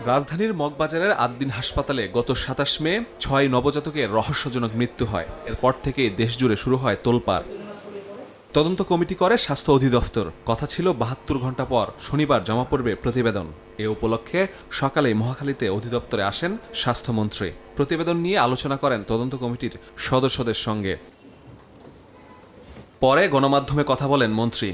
রাজধানীর মগবাজারের আদ্দিন হাসপাতালে গত ২৭ মে ৬ নবজাতকের রহস্যজনক মৃত্যু হয়। এরপর থেকেই দেশজুড়ে শুরু হয় তোলপাড়। তদন্ত কমিটি করে স্বাস্থ্য অধিদপ্তর। কথা ছিল ৭২ ঘণ্টা পর শনিবার জমা পড়বে প্রতিবেদন। এ উপলক্ষে সকালেই মহাখালীতে অধিদপ্তরে আসেন স্বাস্থ্যমন্ত্রী। প্রতিবেদন নিয়ে আলোচনা করেন তদন্ত কমিটির সদস্যদের সঙ্গে। পরে গণমাধ্যমে কথা বলেন মন্ত্রী।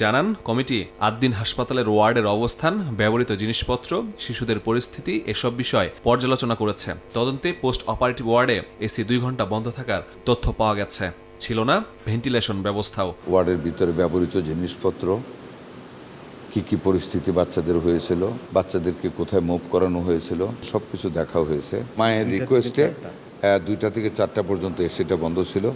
জানান, কমিটি আদ্দিন হাসপাতালের ওয়ার্ডের অবস্থান, ব্যবহৃত জিনিসপত্র, শিশুদের পরিস্থিতি এসব বিষয় পর্যালোচনা করেছে। তদন্তে পোস্ট অপারেটিভ ওয়ার্ডে এসি ২ ঘণ্টা বন্ধ থাকার তথ্য পাওয়া গেছে। ছিল না ভেন্টিলেশন ব্যবস্থাও। ওয়ার্ডের ভিতরে ব্যবহৃত জিনিসপত্র, কি পরিস্থিতি বাচ্চাদের হয়েছিল, বাচ্চাদেরকে কোথায় মুভ করানো হয়েছিল, সবকিছু দেখা হয়েছে। মায়ের রিকোয়েস্টে ২টা থেকে ৪টা পর্যন্ত এসিটা বন্ধ ছিল।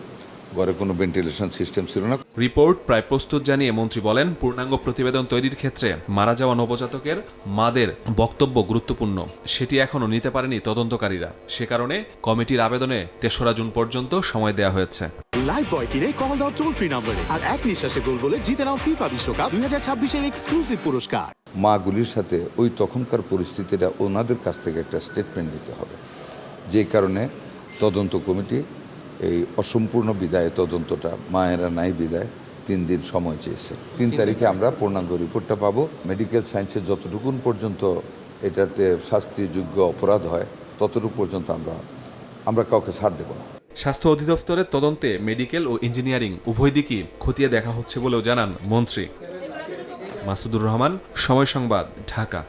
ঘরে কোনো ভেন্টিলেশন সিস্টেম ছিল না। রিপোর্ট প্রায় প্রস্তুত জানিয়ে মন্ত্রী বলেন, পূর্ণাঙ্গ প্রতিবেদন তৈরির ক্ষেত্রে মারা যাওয়া নবজাতকের মাদের বক্তব্য গুরুত্বপূর্ণ। সেটি এখনো নিতে পারেনি তদন্তকারীরা। সে কারণে কমিটির আবেদনে ৩রা জুন পর্যন্ত সময় দেওয়া হয়েছে। লাইভ বয় কিনে কল দাও টোল ফ্রি নম্বরে, আর এক নিঃশ্বাসে গোল বলে জিতে নাও ফিফা বিশ্বকাপ ২০২৬-এর এক্সক্লুসিভ পুরস্কার। মাগুলির সাথে ওই তখনকার পরিস্থিতিটা ওনাদের কাছ থেকে একটা স্টেটমেন্ট দিতে হবে। যে কারণে তদন্ত কমিটি এই অসম্পূর্ণ বিদায় তদন্তটা, মায়েরা নাই বিদায়, ৩ দিন সময় চেয়েছে। ৩ তারিখে আমরা পূর্ণাঙ্গ রিপোর্টটা পাবো। মেডিকেল সায়েন্সের যতটুকুন পর্যন্ত এটাতে শাস্তিযোগ্য অপরাধ হয় ততটুকু পর্যন্ত আমরা কাউকে ছাড় দেব না। স্বাস্থ্য অধিদপ্তরের তদন্তে মেডিকেল ও ইঞ্জিনিয়ারিং উভয় দিকই খতিয়ে দেখা হচ্ছে বলেও জানান মন্ত্রী। মাসুদুর রহমান, সময় সংবাদ, ঢাকা।